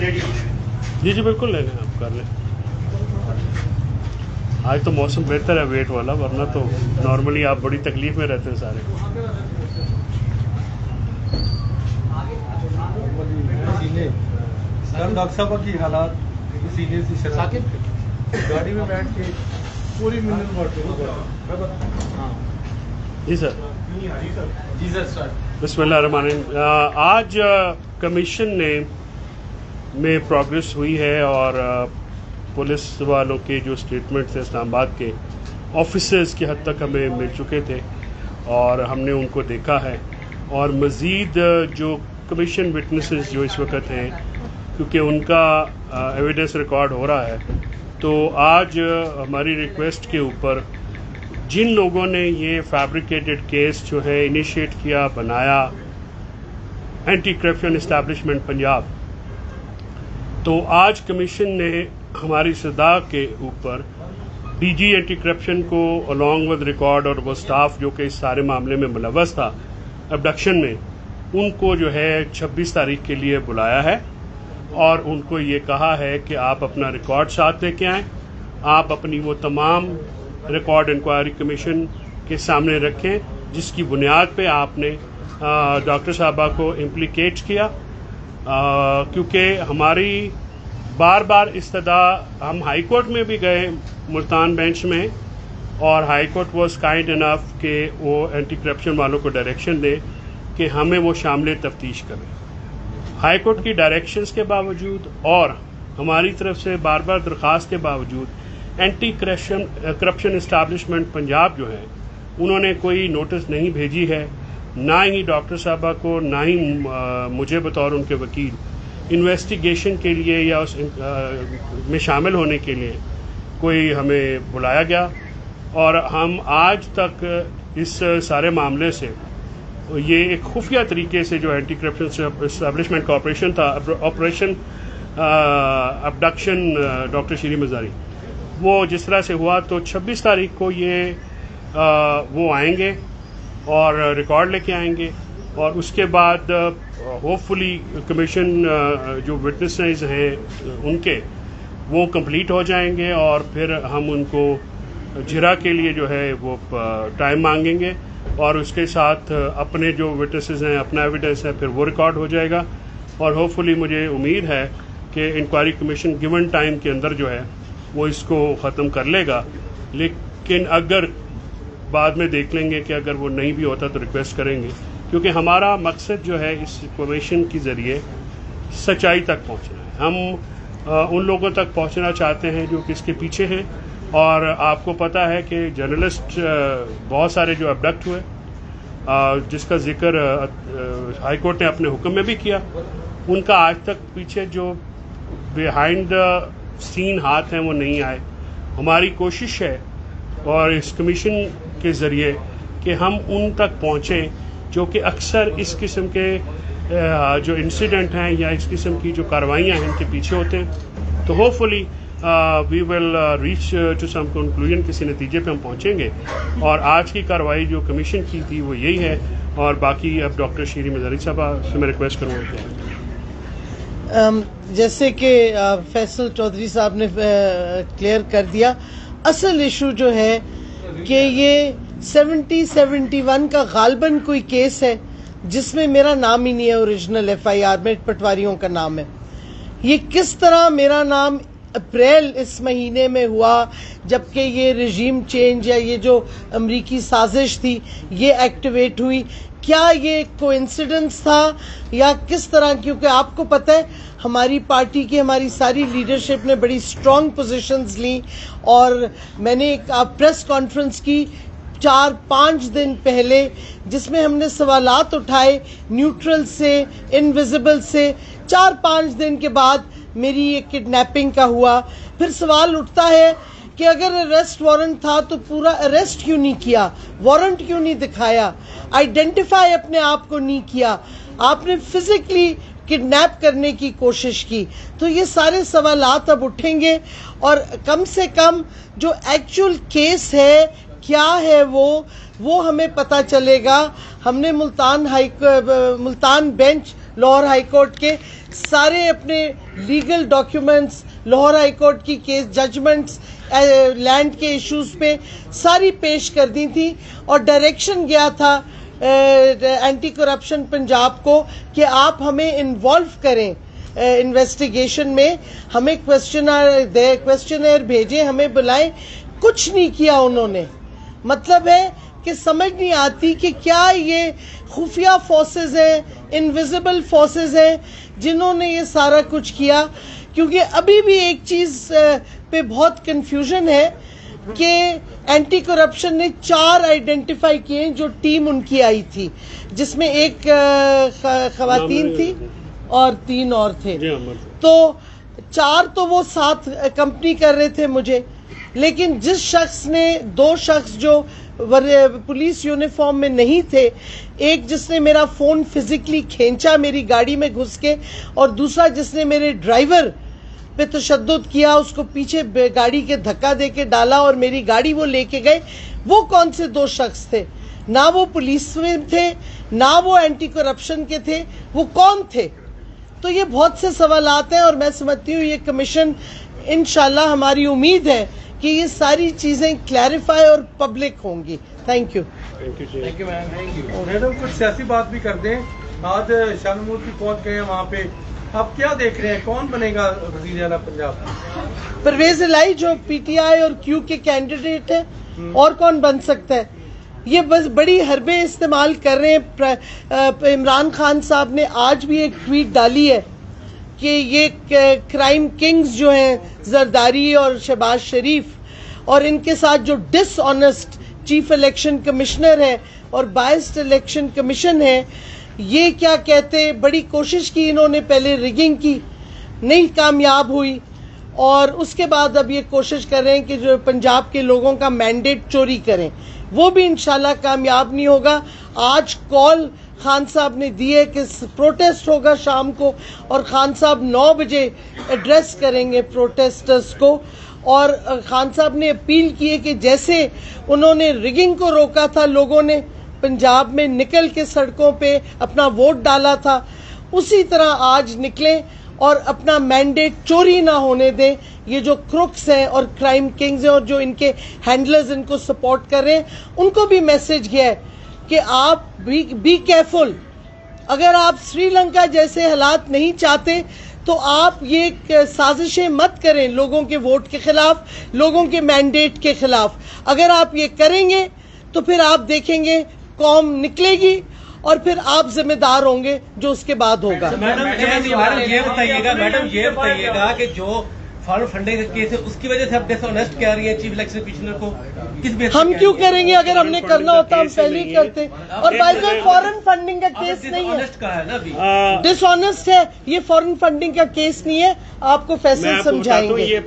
جی جی بالکل لے لیں, آپ کر لیں. آج تو موسم بہتر ہے ویٹ والا, ورنہ تو نارملی آپ بڑی تکلیف میں رہتے ہیں سارے. ڈاکٹر صاحب کی حالات سینے سے گاڑی میں بیٹھ کے پوری منرل واٹر. جی سر. جی سر. بسم اللہ الرحمن الرحیم. آج کمیشن میں پروگرس ہوئی ہے اور پولیس والوں کے جو اسٹیٹمنٹس ہیں اسلام آباد کے آفیسرز کی حد تک ہمیں مل چکے تھے اور ہم نے ان کو دیکھا ہے, اور مزید جو کمیشن وٹنسز جو اس وقت ہیں, کیونکہ ان کا ایویڈنس ریکارڈ ہو رہا ہے, تو آج ہماری ریکویسٹ کے اوپر جن لوگوں نے یہ فیبریکیٹڈ کیس جو ہے انیشیٹ کیا, بنایا, اینٹی کرپشن اسٹیبلشمنٹ پنجاب, تو آج کمیشن نے ہماری صدا کے اوپر ڈی جی اینٹی کرپشن کو along with ریکارڈ اور وہ سٹاف جو کہ اس سارے معاملے میں ملوث تھا ابڈکشن میں, ان کو جو ہے 26 تاریخ کے لیے بلایا ہے اور ان کو یہ کہا ہے کہ آپ اپنا ریکارڈ ساتھ لے کے آئیں, آپ اپنی وہ تمام ریکارڈ انکوائری کمیشن کے سامنے رکھیں جس کی بنیاد پہ آپ نے ڈاکٹر صاحبہ کو امپلیکیٹ کیا, کیونکہ ہماری بار بار استدعا, ہم ہائی کورٹ میں بھی گئے ملتان بینچ میں, اور ہائی کورٹ واز کائنڈ انف کہ وہ اینٹی کرپشن والوں کو ڈائریکشن دے کہ ہمیں وہ شامل تفتیش کریں. ہائی کورٹ کی ڈائریکشنز کے باوجود اور ہماری طرف سے بار بار درخواست کے باوجود اینٹی کرپشن اسٹیبلشمنٹ پنجاب جو ہے انہوں نے کوئی نوٹس نہیں بھیجی ہے, نہ ہی ڈاکٹر صاحبہ کو, نہ ہی مجھے بطور ان کے وکیل انویسٹیگیشن کے لیے یا اس میں شامل ہونے کے لیے کوئی ہمیں بلایا گیا. اور ہم آج تک اس سارے معاملے سے یہ ایک خفیہ طریقے سے جو اینٹی کرپشن اسٹیبلشمنٹ کا آپریشن تھا, آپریشن ابڈکشن ڈاکٹر شیری مزاری, وہ جس طرح سے ہوا, تو 26 تاریخ کو یہ وہ آئیں گے اور ریکارڈ لے کے آئیں گے, اور اس کے بعد ہوپ فلی کمیشن جو وٹنسز ہیں ان کے وہ کمپلیٹ ہو جائیں گے, اور پھر ہم ان کو جرا کے لیے جو ہے وہ ٹائم مانگیں گے, اور اس کے ساتھ اپنے جو وٹنسز ہیں, اپنا ایویڈنس ہے, پھر وہ ریکارڈ ہو جائے گا. اور ہوپ فلی مجھے امید ہے کہ انکوائری کمیشن گیون ٹائم کے اندر جو ہے وہ اس کو ختم کر لے گا. لیکن اگر بعد میں دیکھ لیں گے کہ اگر وہ نہیں بھی ہوتا تو ریکویسٹ کریں گے, کیونکہ ہمارا مقصد جو ہے اس کمیشن کے ذریعے سچائی تک پہنچنا ہے. ہم ان لوگوں تک پہنچنا چاہتے ہیں جو کہ اس کے پیچھے ہیں, اور آپ کو پتہ ہے کہ جرنلسٹ بہت سارے جو ابڈکٹ ہوئے, جس کا ذکر ہائی کورٹ نے اپنے حکم میں بھی کیا, ان کا آج تک پیچھے جو بیہائنڈ دا سین ہاتھ ہیں وہ نہیں آئے. ہماری کوشش ہے اور اس کمیشن کے ذریعے کہ ہم ان تک پہنچیں جو کہ اکثر اس قسم کے جو انسیڈنٹ ہیں یا اس قسم کی جو کارروائیاں ہیں ان کے پیچھے ہوتے ہیں. تو hopefully we will reach to some conclusion, کسی نتیجے پہ ہم پہنچیں گے, اور آج کی کارروائی جو کمیشن کی تھی وہ یہی ہے. اور باقی اب ڈاکٹر شیری مزاری صاحبہ سے میں ریکویسٹ کروں گا. جیسے کہ فیصل چودھری صاحب نے کلیئر کر دیا, اصل ایشو جو ہے کہ یہ 71 کا غالباً کوئی کیس ہے جس میں میرا نام ہی نہیں ہے اوریجنل ایف آئی آر میں, پٹواریوں کا نام ہے. یہ کس طرح میرا نام اپریل اس مہینے میں ہوا جبکہ یہ رژیم چینج یا یہ جو امریکی سازش تھی یہ ایکٹیویٹ ہوئی, کیا یہ کوئنسیڈنس تھا یا کس طرح؟ کیونکہ آپ کو پتہ ہے ہماری پارٹی کی ہماری ساری لیڈرشپ نے بڑی اسٹرانگ پوزیشنز لیں, اور میں نے ایک پریس کانفرنس کی 4-5 دن پہلے جس میں ہم نے سوالات اٹھائے نیوٹرل سے, انویزیبل سے. 4-5 دن کے بعد میری یہ کڈنیپنگ کا ہوا. پھر سوال اٹھتا ہے کہ اگر اریسٹ وارنٹ تھا تو پورا اریسٹ کیوں نہیں کیا, وارنٹ کیوں نہیں دکھایا, آئیڈینٹیفائی اپنے آپ کو نہیں کیا, آپ نے فزیکلی کڈنیپ کرنے کی کوشش کی. تو یہ سارے سوالات اب اٹھیں گے, اور کم سے کم جو ایکچوئل کیس ہے کیا ہے وہ ہمیں پتہ چلے گا. ہم نے Multan bench Lahore high court کے سارے اپنے legal documents, Lahore high court کی کیس ججمنٹس لینڈ کے ایشوز پہ ساری پیش کر دی تھی، اور ڈائریکشن گیا تھا اینٹی کرپشن پنجاب کو کہ آپ ہمیں انوالو کریں انویسٹیگیشن میں، ہمیں کویسچنر بھیجیں، ہمیں بلائیں. کچھ نہیں کیا انہوں نے. مطلب ہے کہ سمجھ نہیں آتی کہ کیا یہ خفیہ فورسز ہیں، انویزیبل فورسز ہیں جنہوں نے یہ سارا کچھ کیا. کیونکہ ابھی بھی ایک چیز پہ بہت کنفیوژن ہے کہ اینٹی کرپشن نے 4 آئیڈینٹیفائی کیے جو ٹیم ان کی آئی تھی، جس میں ایک خواتین تھی اور 3 اور تھے. تو 4 تو وہ ساتھ کمپنی کر رہے تھے مجھے، لیکن جس شخص نے 2 شخص جو پولیس یونیفارم میں نہیں تھے، ایک جس نے میرا فون فزیکلی کھینچا میری گاڑی میں گھس کے، اور دوسرا جس نے میرے ڈرائیور پہ تشدد کیا، اس کو پیچھے گاڑی کے دھکا دے کے ڈالا اور میری گاڑی وہ لے کے گئے. وہ کون سے 2 شخص تھے؟ نہ وہ پولیس میں تھے، نہ وہ اینٹی کرپشن کے تھے. وہ کون تھے؟ تو یہ بہت سے سوالات ہیں، اور میں سمجھتی ہوں یہ کمیشن انشاءاللہ، ہماری امید ہے کہ یہ ساری چیزیں کلیریفائی اور پبلک ہوں گی. Thank you. میڈم کچھ سیاسی بات بھی کر دیں. آج شاہ مورتی پہنچ گئے ہیں وہاں پہ، آپ کیا دیکھ رہے ہیں کون بنے گا وزیر اعلیٰ پنجاب؟ پرویز الہی جو پی ٹی آئی اور کیو کے کینڈیڈیٹ ہیں، اور کون بن سکتا ہے؟ یہ بس بڑی حربیں استعمال کر رہے ہیں. عمران خان صاحب نے آج بھی ایک ٹویٹ ڈالی ہے کہ یہ کرائم کنگز جو ہیں زرداری اور شہباز شریف، اور ان کے ساتھ جو ڈس آنیسٹ چیف الیکشن کمشنر ہے اور بائسڈ الیکشن کمیشن ہے، یہ کیا کہتے، بڑی کوشش کی انہوں نے، پہلے ریگنگ کی، نہیں کامیاب ہوئی، اور اس کے بعد اب یہ کوشش کر رہے ہیں کہ جو پنجاب کے لوگوں کا مینڈیٹ چوری کریں، وہ بھی انشاءاللہ کامیاب نہیں ہوگا. آج کال خان صاحب نے دی ہے کہ پروٹیسٹ ہوگا شام کو، اور خان صاحب 9 بجے ایڈریس کریں گے پروٹیسٹرز کو. اور خان صاحب نے اپیل کی ہے کہ جیسے انہوں نے ریگنگ کو روکا تھا، لوگوں نے پنجاب میں نکل کے سڑکوں پہ اپنا ووٹ ڈالا تھا، اسی طرح آج نکلیں اور اپنا مینڈیٹ چوری نہ ہونے دیں. یہ جو کروکس ہیں اور کرائم کنگز ہیں اور جو ان کے ہینڈلرز ان کو سپورٹ کر رہے ہیں، ان کو بھی میسج گیا ہے کہ آپ بی کیئرفل. اگر آپ سری لنکا جیسے حالات نہیں چاہتے تو آپ یہ سازشیں مت کریں لوگوں کے ووٹ کے خلاف، لوگوں کے مینڈیٹ کے خلاف. اگر آپ یہ کریں گے تو پھر آپ دیکھیں گے قوم نکلے گی، اور پھر آپ ذمہ دار ہوں گے جو اس کے بعد ہوگا. میڈم یہ بتائیے گا کہ جو فارم فنڈنگ کا کیس ہے اس کی وجہ سے آپ ڈس آنیسٹ کہہ رہی ہیں چیف الیکشن کمشنر کو، کس بیس؟ ہم کیوں کریں گے؟ اگر ہم نے کرنا ہوتا ہم پہلے ہی کرتے. اور بائی دا فارن فنڈنگ کا کیس نہیں ہے، ڈس آنیسٹ ہے، یہ فارن فنڈنگ کا کیس نہیں ہے. آپ کو فیصل سمجھائیں گے.